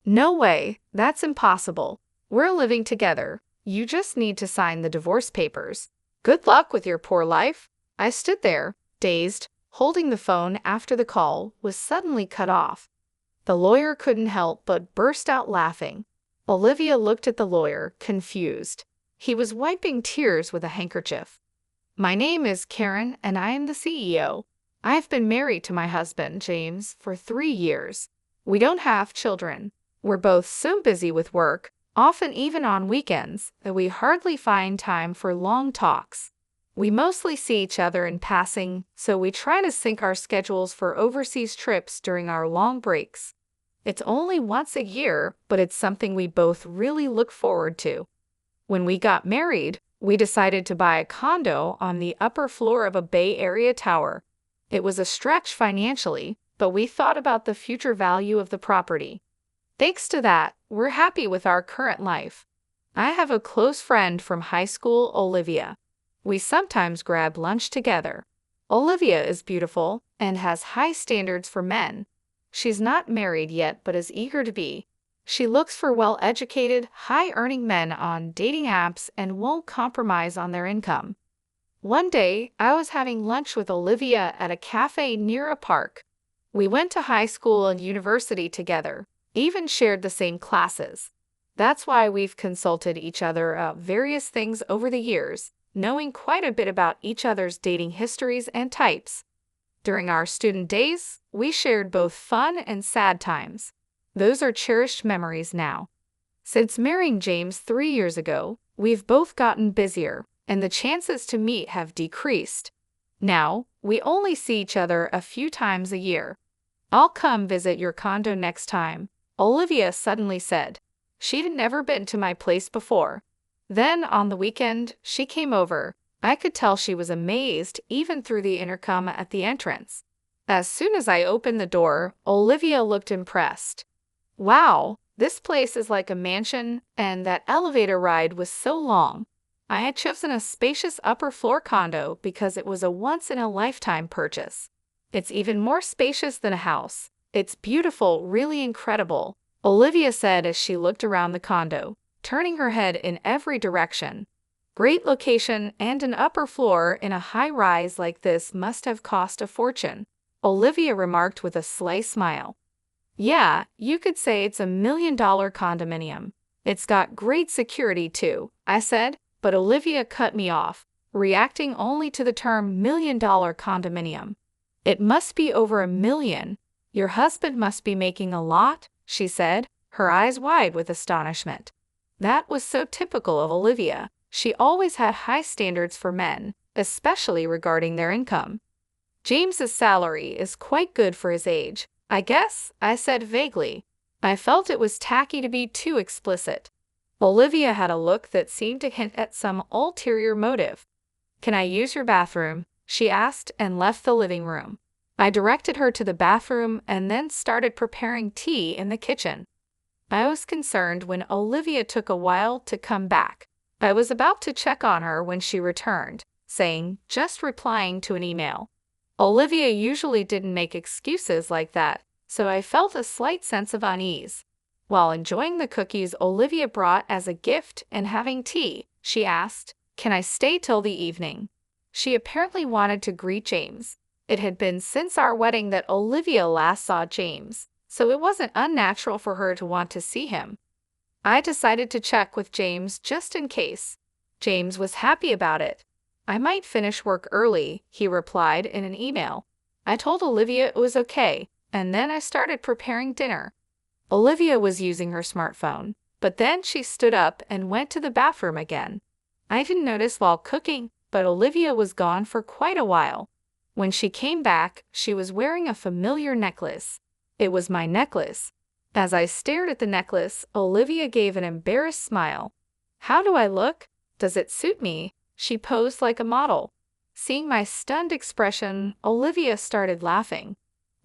No way, that's impossible. We're living together. You just need to sign the divorce papers. Good luck with your poor life. I stood there, dazed, holding the phone after the call was suddenly cut off. The lawyer couldn't help but burst out laughing. Olivia looked at the lawyer, confused. He was wiping tears with a handkerchief. My name is Karen, and I am the CEO. I've been married to my husband, James, for 3 years. We don't have children. We're both so busy with work, often even on weekends, that we hardly find time for long talks. We mostly see each other in passing, so we try to sync our schedules for overseas trips during our long breaks. It's only once a year, but it's something we both really look forward to. When we got married, we decided to buy a condo on the upper floor of a Bay Area tower. It was a stretch financially, but we thought about the future value of the property. Thanks to that, we're happy with our current life. I have a close friend from high school, Olivia. We sometimes grab lunch together. Olivia is beautiful and has high standards for men. She's not married yet but is eager to be. She looks for well-educated, high-earning men on dating apps and won't compromise on their income. One day, I was having lunch with Olivia at a cafe near a park. We went to high school and university together, even shared the same classes. That's why we've consulted each other about various things over the years, knowing quite a bit about each other's dating histories and types. During our student days, we shared both fun and sad times. Those are cherished memories now. Since marrying James 3 years ago, we've both gotten busier, and the chances to meet have decreased. Now, we only see each other a few times a year. I'll come visit your condo next time, Olivia suddenly said. She'd never been to my place before. Then, on the weekend, she came over. I could tell she was amazed even through the intercom at the entrance. As soon as I opened the door, Olivia looked impressed. Wow, this place is like a mansion, and that elevator ride was so long. I had chosen a spacious upper floor condo because it was a once-in-a-lifetime purchase. It's even more spacious than a house. It's beautiful, really incredible, Olivia said as she looked around the condo, turning her head in every direction. Great location and an upper floor in a high-rise like this must have cost a fortune, Olivia remarked with a sly smile. Yeah, you could say it's $1 million condominium. It's got great security too, I said, but Olivia cut me off, reacting only to the term $1 million condominium. It must be over $1 million. Your husband must be making a lot, she said, her eyes wide with astonishment. That was so typical of Olivia. She always had high standards for men, especially regarding their income. James's salary is quite good for his age, I guess, I said vaguely. I felt it was tacky to be too explicit. Olivia had a look that seemed to hint at some ulterior motive. Can I use your bathroom? She asked and left the living room. I directed her to the bathroom and then started preparing tea in the kitchen. I was concerned when Olivia took a while to come back. I was about to check on her when she returned, saying, just replying to an email. Olivia usually didn't make excuses like that, so I felt a slight sense of unease. While enjoying the cookies Olivia brought as a gift and having tea, she asked, can I stay till the evening? She apparently wanted to greet James. It had been since our wedding that Olivia last saw James, so it wasn't unnatural for her to want to see him. I decided to check with James just in case. James was happy about it. I might finish work early, he replied in an email. I told Olivia it was okay, and then I started preparing dinner. Olivia was using her smartphone, but then she stood up and went to the bathroom again. I didn't notice while cooking, but Olivia was gone for quite a while. When she came back, she was wearing a familiar necklace. It was my necklace. As I stared at the necklace, Olivia gave an embarrassed smile. How do I look? Does it suit me? She posed like a model. Seeing my stunned expression, Olivia started laughing.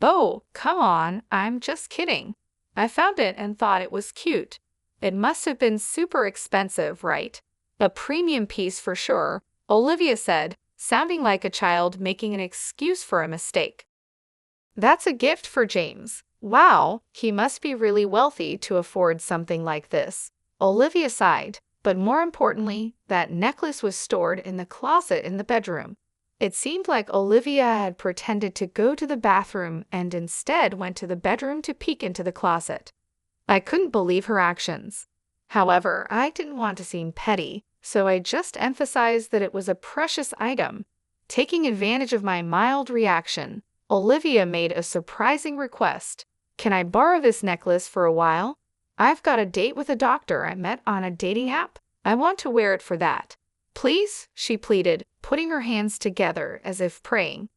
Oh, come on, I'm just kidding. I found it and thought it was cute. It must have been super expensive, right? A premium piece for sure, Olivia said, sounding like a child making an excuse for a mistake. That's a gift for James. Wow, he must be really wealthy to afford something like this. Olivia sighed, but more importantly, that necklace was stored in the closet in the bedroom. It seemed like Olivia had pretended to go to the bathroom and instead went to the bedroom to peek into the closet. I couldn't believe her actions. However, I didn't want to seem petty, so I just emphasized that it was a precious item. Taking advantage of my mild reaction, Olivia made a surprising request. Can I borrow this necklace for a while? I've got a date with a doctor I met on a dating app. I want to wear it for that. Please, she pleaded, putting her hands together as if praying.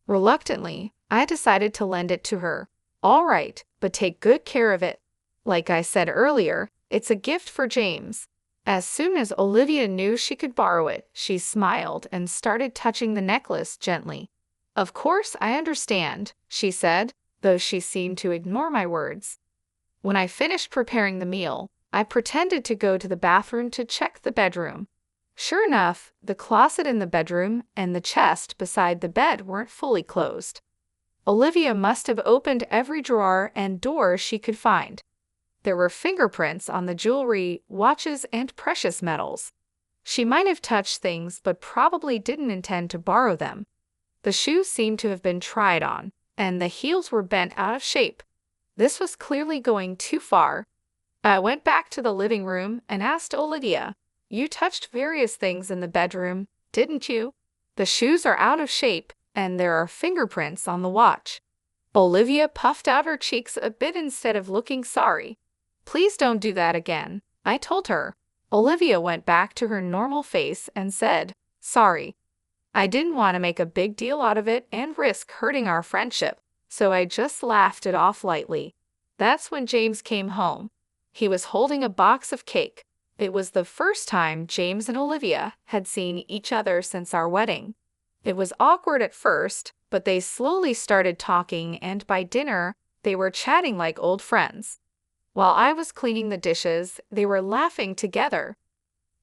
Reluctantly, I decided to lend it to her. All right, but take good care of it. Like I said earlier, it's a gift for James. As soon as Olivia knew she could borrow it, she smiled and started touching the necklace gently. Of course, I understand, she said, though she seemed to ignore my words. When I finished preparing the meal, I pretended to go to the bathroom to check the bedroom. Sure enough, the closet in the bedroom and the chest beside the bed weren't fully closed. Olivia must have opened every drawer and door she could find. There were fingerprints on the jewelry, watches, and precious metals. She might have touched things but probably didn't intend to borrow them. The shoes seemed to have been tried on, and the heels were bent out of shape. This was clearly going too far. I went back to the living room and asked Olivia, "You touched various things in the bedroom, didn't you? The shoes are out of shape, and there are fingerprints on the watch." Olivia puffed out her cheeks a bit instead of looking sorry. "Please don't do that again," I told her. Olivia went back to her normal face and said, "Sorry. I didn't want to make a big deal out of it and risk hurting our friendship, so I just laughed it off lightly." That's when James came home. He was holding a box of cake. It was the first time James and Olivia had seen each other since our wedding. It was awkward at first, but they slowly started talking, and by dinner, they were chatting like old friends. While I was cleaning the dishes, they were laughing together.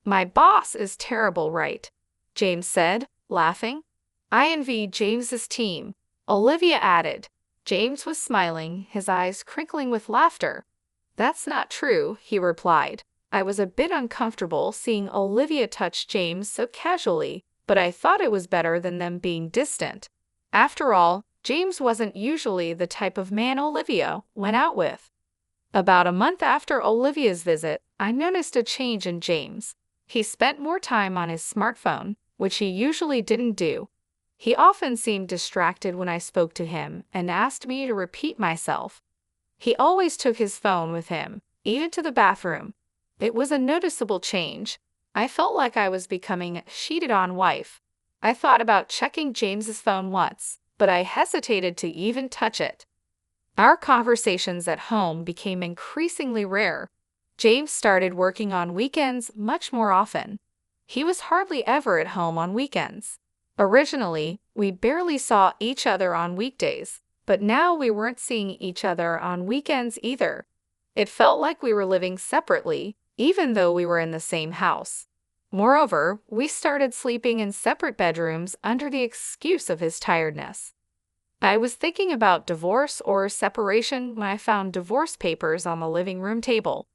"My boss is terrible, right?" James said, laughing. "I envy James's team," Olivia added. James was smiling, his eyes crinkling with laughter. "That's not true," he replied. I was a bit uncomfortable seeing Olivia touch James so casually, but I thought it was better than them being distant. After all, James wasn't usually the type of man Olivia went out with. About a month after Olivia's visit, I noticed a change in James. He spent more time on his smartphone, which he usually didn't do. He often seemed distracted when I spoke to him and asked me to repeat myself. He always took his phone with him, even to the bathroom. It was a noticeable change. I felt like I was becoming a cheated-on wife. I thought about checking James's phone once, but I hesitated to even touch it. Our conversations at home became increasingly rare. James started working on weekends much more often. He was hardly ever at home on weekends. Originally, we barely saw each other on weekdays, but now we weren't seeing each other on weekends either. It felt like we were living separately, even though we were in the same house. Moreover, we started sleeping in separate bedrooms under the excuse of his tiredness. I was thinking about divorce or separation when I found divorce papers on the living room table.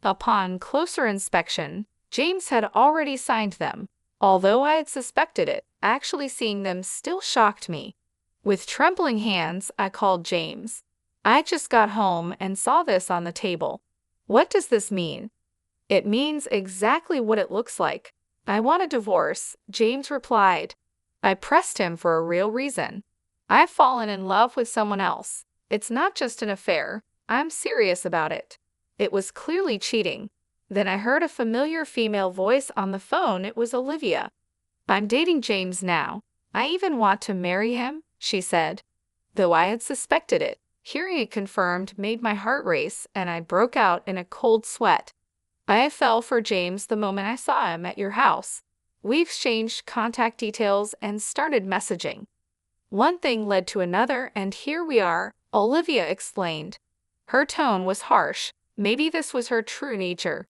Upon closer inspection, James had already signed them. Although I had suspected it, actually seeing them still shocked me. With trembling hands, I called James. "I just got home and saw this on the table. What does this mean?" "It means exactly what it looks like. I want a divorce," James replied. I pressed him for a real reason. "I've fallen in love with someone else. It's not just an affair. I'm serious about it." It was clearly cheating. Then I heard a familiar female voice on the phone. It was Olivia. "I'm dating James now. I even want to marry him," she said. Though I had suspected it, hearing it confirmed made my heart race, and I broke out in a cold sweat. "I fell for James the moment I saw him at your house. We exchanged contact details and started messaging. One thing led to another, and here we are," Olivia explained. Her tone was harsh. Maybe this was her true nature.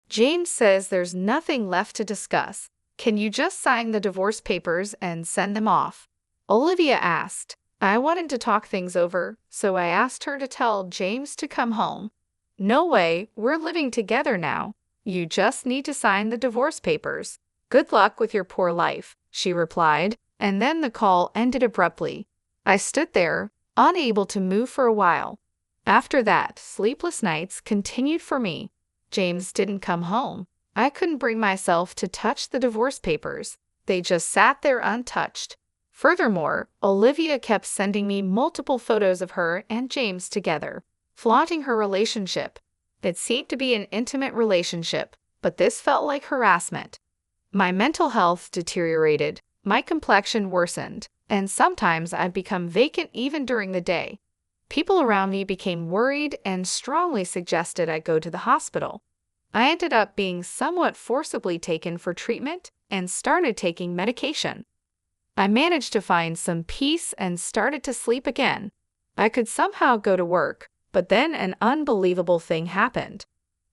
"James says there's nothing left to discuss. Can you just sign the divorce papers and send them off?" Olivia asked. I wanted to talk things over, so I asked her to tell James to come home. No way, we're living together now. You just need to sign the divorce papers. Good luck with your poor life, she replied, and then the call ended abruptly. I stood there, unable to move for a while. After that, sleepless nights continued for me. James didn't come home. I couldn't bring myself to touch the divorce papers. They just sat there untouched. Furthermore, Olivia kept sending me multiple photos of her and James together, flaunting her relationship. It seemed to be an intimate relationship, but this felt like harassment. My mental health deteriorated, my complexion worsened, and sometimes I'd become vacant even during the day. People around me became worried and strongly suggested I go to the hospital. I ended up being somewhat forcibly taken for treatment and started taking medication. I managed to find some peace and started to sleep again. I could somehow go to work, but then an unbelievable thing happened.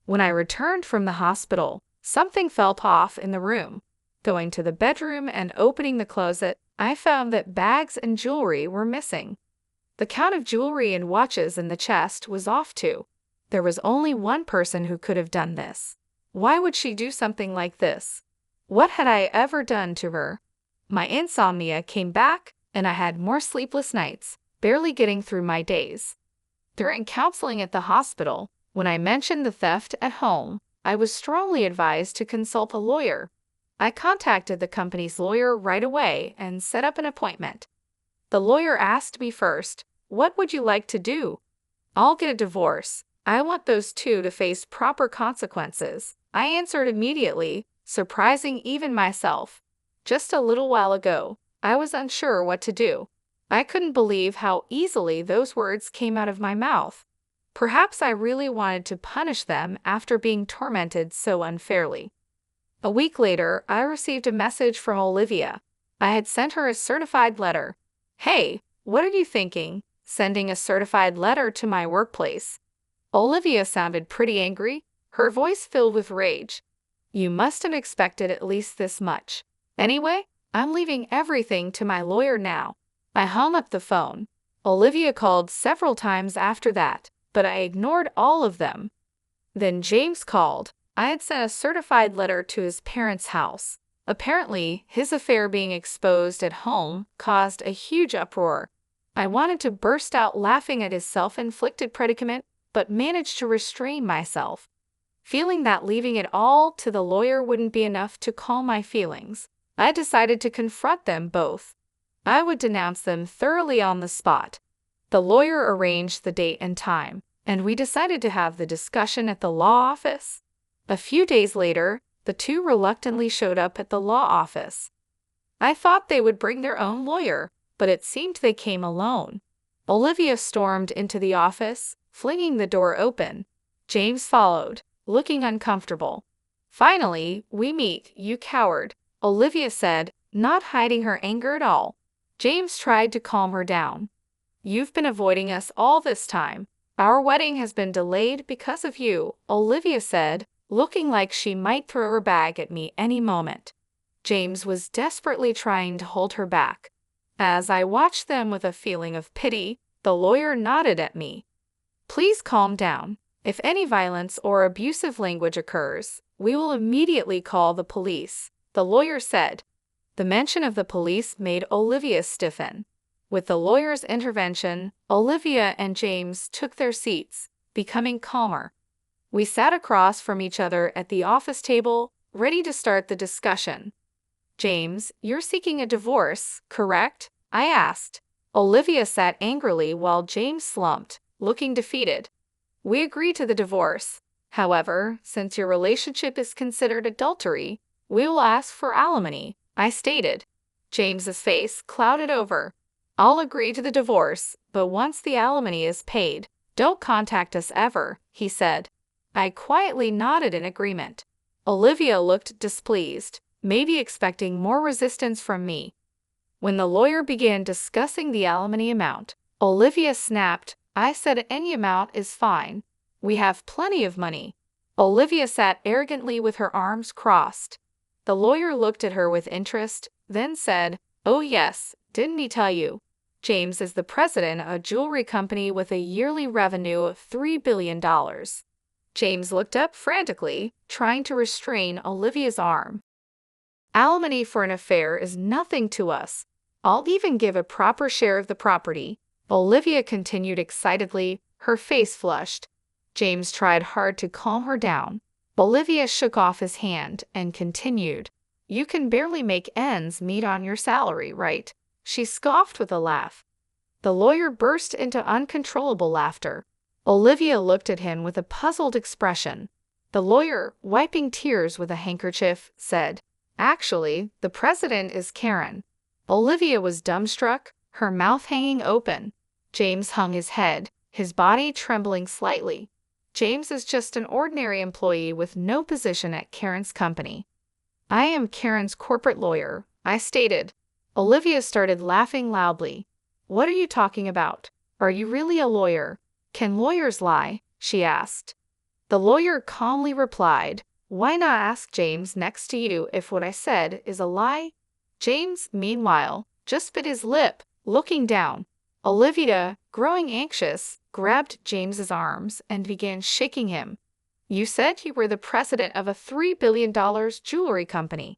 When I returned from the hospital, something felt off in the room. Going to the bedroom and opening the closet, I found that bags and jewelry were missing. The count of jewelry and watches in the chest was off too. There was only one person who could have done this. Why would she do something like this? What had I ever done to her? My insomnia came back, and I had more sleepless nights, barely getting through my days. During counseling at the hospital, when I mentioned the theft at home, I was strongly advised to consult a lawyer. I contacted the company's lawyer right away and set up an appointment. The lawyer asked me first, "What would you like to do?" "I'll get a divorce. I want those two to face proper consequences," I answered immediately, surprising even myself. Just a little while ago, I was unsure what to do. I couldn't believe how easily those words came out of my mouth. Perhaps I really wanted to punish them after being tormented so unfairly. A week later, I received a message from Olivia. I had sent her a certified letter. "Hey, what are you thinking? Sending a certified letter to my workplace?" Olivia sounded pretty angry, her voice filled with rage. "You must have expected at least this much. Anyway, I'm leaving everything to my lawyer now." I hung up the phone. Olivia called several times after that, but I ignored all of them. Then James called. I had sent a certified letter to his parents' house. Apparently, his affair being exposed at home caused a huge uproar. I wanted to burst out laughing at his self-inflicted predicament, but managed to restrain myself. Feeling that leaving it all to the lawyer wouldn't be enough to calm my feelings, I decided to confront them both. I would denounce them thoroughly on the spot. The lawyer arranged the date and time, and we decided to have the discussion at the law office. A few days later, the two reluctantly showed up at the law office. I thought they would bring their own lawyer, but it seemed they came alone. Olivia stormed into the office, flinging the door open. James followed, looking uncomfortable. "Finally, we meet, you coward," Olivia said, not hiding her anger at all. James tried to calm her down. "You've been avoiding us all this time. Our wedding has been delayed because of you," Olivia said, looking like she might throw her bag at me any moment. James was desperately trying to hold her back. As I watched them with a feeling of pity, the lawyer nodded at me. "Please calm down. If any violence or abusive language occurs, we will immediately call the police," the lawyer said. The mention of the police made Olivia stiffen. With the lawyer's intervention, Olivia and James took their seats, becoming calmer. We sat across from each other at the office table, ready to start the discussion. "James, you're seeking a divorce, correct?" I asked. Olivia sat angrily while James slumped, looking defeated. "We agree to the divorce. However, since your relationship is considered adultery, we will ask for alimony," I stated. James's face clouded over. "I'll agree to the divorce, but once the alimony is paid, don't contact us ever," he said. I quietly nodded in agreement. Olivia looked displeased, maybe expecting more resistance from me. When the lawyer began discussing the alimony amount, Olivia snapped, "I said any amount is fine. We have plenty of money." Olivia sat arrogantly with her arms crossed. The lawyer looked at her with interest, then said, "Oh yes, didn't he tell you?" James is the president of a jewelry company with a yearly revenue of $3 billion. James looked up frantically, trying to restrain Olivia's arm. Alimony for an affair is nothing to us. I'll even give a proper share of the property, Olivia continued excitedly, her face flushed. James tried hard to calm her down. Olivia shook off his hand and continued, "You can barely make ends meet on your salary, right?" She scoffed with a laugh. The lawyer burst into uncontrollable laughter. Olivia looked at him with a puzzled expression. The lawyer, wiping tears with a handkerchief, said, "Actually, the president is Karen." Olivia was dumbstruck, her mouth hanging open. James hung his head, his body trembling slightly. James is just an ordinary employee with no position at Karen's company. "I am Karen's corporate lawyer," I stated. Olivia started laughing loudly. "What are you talking about? Are you really a lawyer? Can lawyers lie?" she asked. The lawyer calmly replied, "Why not ask James next to you if what I said is a lie?" James, meanwhile, just bit his lip, looking down. Olivia, growing anxious, grabbed James's arms and began shaking him. "You said you were the president of a $3 billion jewelry company.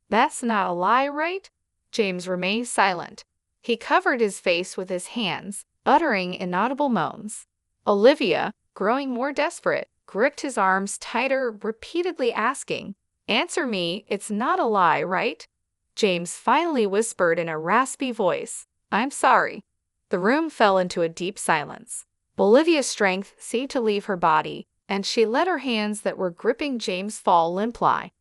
That's not a lie, right?" James remained silent. He covered his face with his hands, uttering inaudible moans. Olivia, growing more desperate, gripped his arms tighter, repeatedly asking, "Answer me, it's not a lie, right?" James finally whispered in a raspy voice, "I'm sorry." The room fell into a deep silence. Olivia's strength seemed to leave her body, and she let her hands that were gripping James fall limply.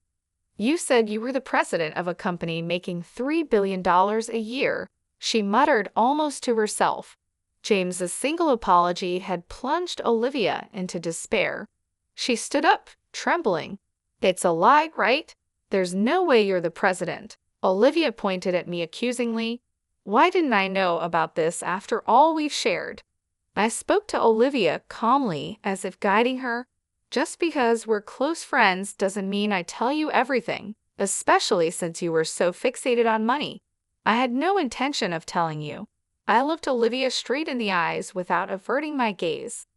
"You said you were the president of a company making $3 billion a year," she muttered almost to herself. James's single apology had plunged Olivia into despair. She stood up, trembling. "It's a lie, right? There's no way you're the president." Olivia pointed at me accusingly. "Why didn't I know about this after all we've shared?" I spoke to Olivia calmly, as if guiding her. "Just because we're close friends doesn't mean I tell you everything, especially since you were so fixated on money. I had no intention of telling you." I looked Olivia straight in the eyes without averting my gaze.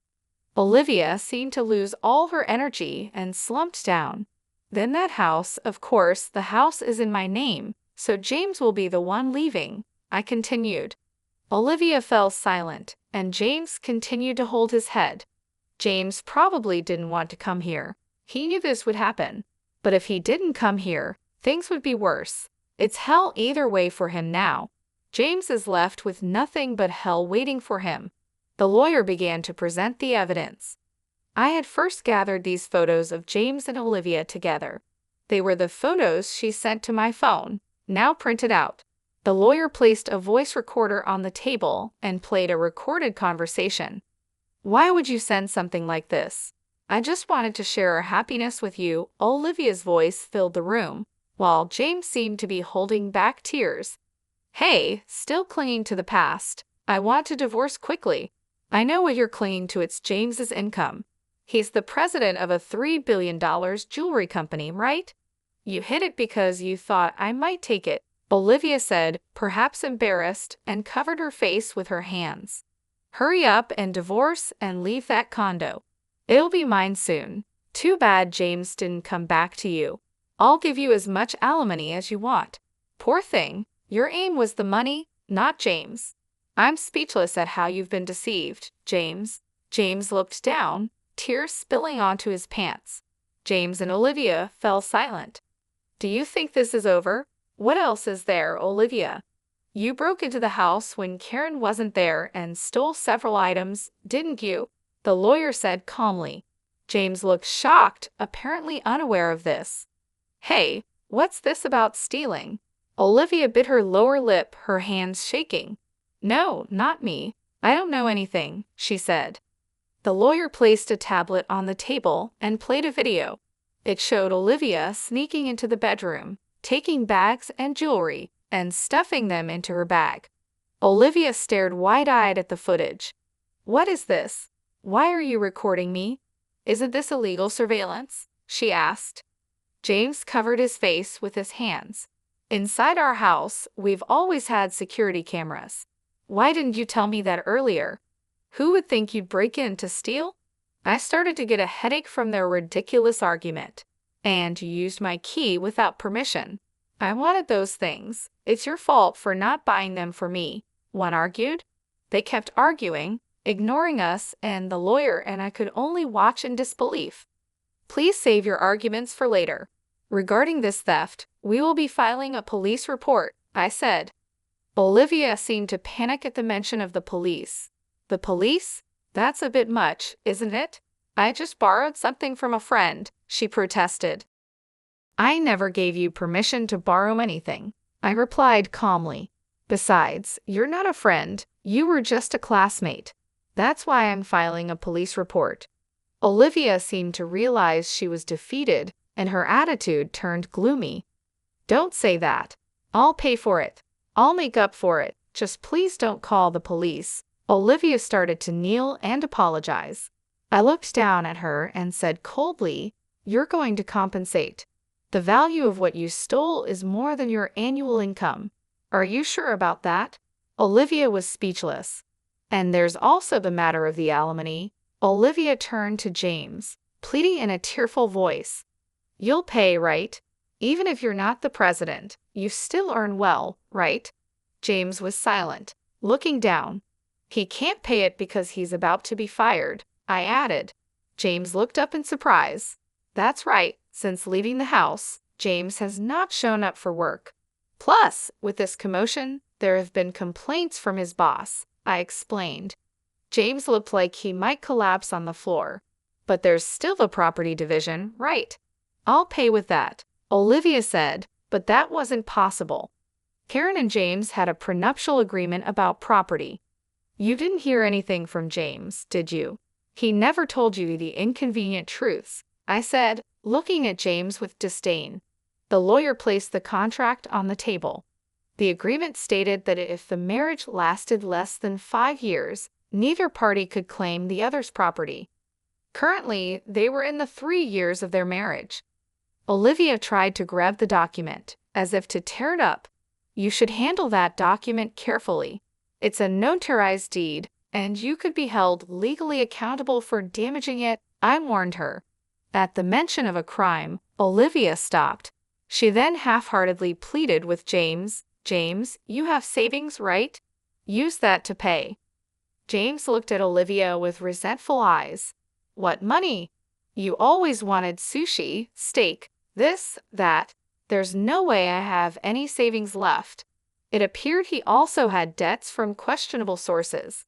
Olivia seemed to lose all her energy and slumped down. "Then that house, of course, the house is in my name, so James will be the one leaving," I continued. Olivia fell silent, and James continued to hold his head. James probably didn't want to come here. He knew this would happen. But if he didn't come here, things would be worse. It's hell either way for him now. James is left with nothing but hell waiting for him. The lawyer began to present the evidence. I had first gathered these photos of James and Olivia together. They were the photos she sent to my phone, now printed out. The lawyer placed a voice recorder on the table and played a recorded conversation. "Why would you send something like this?" "I just wanted to share our happiness with you." Olivia's voice filled the room, while James seemed to be holding back tears. "Hey, still clinging to the past. I want to divorce quickly." "I know what you're clinging to. It's James's income. He's the president of a $3 billion jewelry company, right?" "You hid it because you thought I might take it," Olivia said, perhaps embarrassed, and covered her face with her hands. "Hurry up and divorce and leave that condo. It'll be mine soon. Too bad James didn't come back to you. I'll give you as much alimony as you want." "Poor thing. Your aim was the money, not James." "I'm speechless at how you've been deceived, James." James looked down, tears spilling onto his pants. James and Olivia fell silent. "Do you think this is over?" "What else is there, Olivia?" "You broke into the house when Karen wasn't there and stole several items, didn't you?" the lawyer said calmly. James looked shocked, apparently unaware of this. "Hey, what's this about stealing?" Olivia bit her lower lip, her hands shaking. "No, not me. I don't know anything," she said. The lawyer placed a tablet on the table and played a video. It showed Olivia sneaking into the bedroom, taking bags and jewelry, and stuffing them into her bag. Olivia stared wide-eyed at the footage. "What is this? Why are you recording me? Isn't this illegal surveillance?" she asked. James covered his face with his hands. "Inside our house, we've always had security cameras. Why didn't you tell me that earlier? Who would think you'd break in to steal? I started to get a headache from their ridiculous argument. And you used my key without permission. I wanted those things. It's your fault for not buying them for me, one argued. They kept arguing, ignoring us and the lawyer, and I could only watch in disbelief. Please save your arguments for later. Regarding this theft, we will be filing a police report, I said. Olivia seemed to panic at the mention of the police. The police? That's a bit much, isn't it? I just borrowed something from a friend, she protested. I never gave you permission to borrow anything, I replied calmly. Besides, you're not a friend, you were just a classmate. That's why I'm filing a police report. Olivia seemed to realize she was defeated, and her attitude turned gloomy. Don't say that. I'll pay for it. I'll make up for it. Just please don't call the police. Olivia started to kneel and apologize. I looked down at her and said coldly, "You're going to compensate. The value of what you stole is more than your annual income. Are you sure about that?" Olivia was speechless. And there's also the matter of the alimony. Olivia turned to James, pleading in a tearful voice. You'll pay, right? Even if you're not the president, you still earn well, right? James was silent, looking down. He can't pay it because he's about to be fired, I added. James looked up in surprise. That's right, since leaving the house, James has not shown up for work. Plus, with this commotion, there have been complaints from his boss, I explained. James looked like he might collapse on the floor. But there's still the property division, right? I'll pay with that, Olivia said, but that wasn't possible. Karen and James had a prenuptial agreement about property. You didn't hear anything from James, did you? He never told you the inconvenient truths, I said, looking at James with disdain. The lawyer placed the contract on the table. The agreement stated that if the marriage lasted less than 5 years, neither party could claim the other's property. Currently, they were in the 3 years of their marriage. Olivia tried to grab the document, as if to tear it up. You should handle that document carefully. It's a notarized deed, and you could be held legally accountable for damaging it, I warned her. At the mention of a crime, Olivia stopped. She then half-heartedly pleaded with James, James, you have savings, right? Use that to pay. James looked at Olivia with resentful eyes. What money? You always wanted sushi, steak, this, that. There's no way I have any savings left. It appeared he also had debts from questionable sources.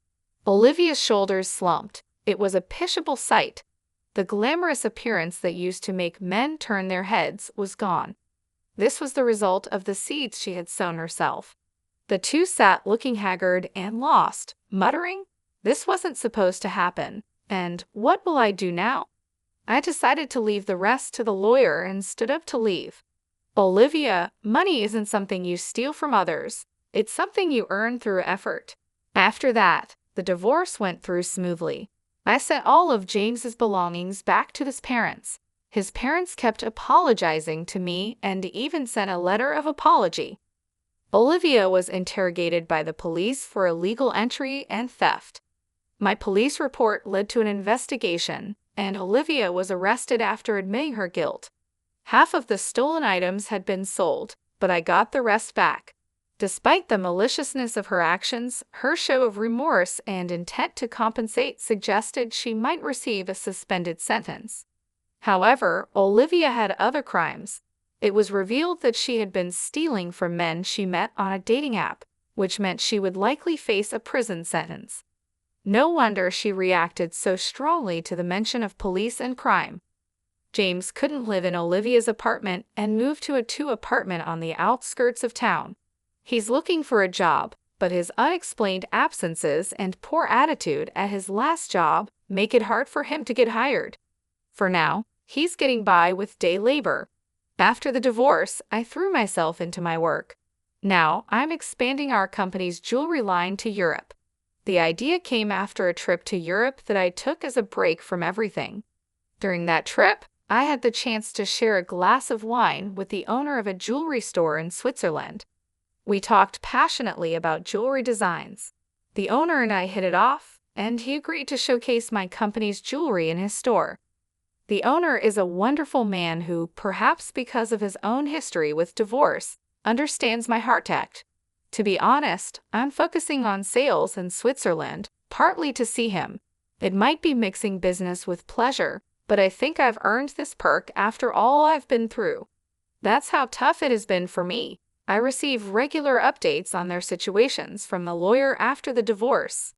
Olivia's shoulders slumped. It was a pitiable sight. The glamorous appearance that used to make men turn their heads was gone. This was the result of the seeds she had sown herself. The two sat looking haggard and lost, muttering, "This wasn't supposed to happen, and what will I do now?" I decided to leave the rest to the lawyer and stood up to leave. Olivia, money isn't something you steal from others. It's something you earn through effort. After that, the divorce went through smoothly. I sent all of James's belongings back to his parents. His parents kept apologizing to me and even sent a letter of apology. Olivia was interrogated by the police for illegal entry and theft. My police report led to an investigation, and Olivia was arrested after admitting her guilt. Half of the stolen items had been sold, but I got the rest back. Despite the maliciousness of her actions, her show of remorse and intent to compensate suggested she might receive a suspended sentence. However, Olivia had other crimes. It was revealed that she had been stealing from men she met on a dating app, which meant she would likely face a prison sentence. No wonder she reacted so strongly to the mention of police and crime. James couldn't live in Olivia's apartment and moved to a 2-apartment on the outskirts of town. He's looking for a job, but his unexplained absences and poor attitude at his last job make it hard for him to get hired. For now, he's getting by with day labor. After the divorce, I threw myself into my work. Now, I'm expanding our company's jewelry line to Europe. The idea came after a trip to Europe that I took as a break from everything. During that trip, I had the chance to share a glass of wine with the owner of a jewelry store in Switzerland. We talked passionately about jewelry designs. The owner and I hit it off, and he agreed to showcase my company's jewelry in his store. The owner is a wonderful man who, perhaps because of his own history with divorce, understands my heart act. To be honest, I'm focusing on sales in Switzerland, partly to see him. It might be mixing business with pleasure, but I think I've earned this perk after all I've been through. That's how tough it has been for me. I receive regular updates on their situations from the lawyer after the divorce.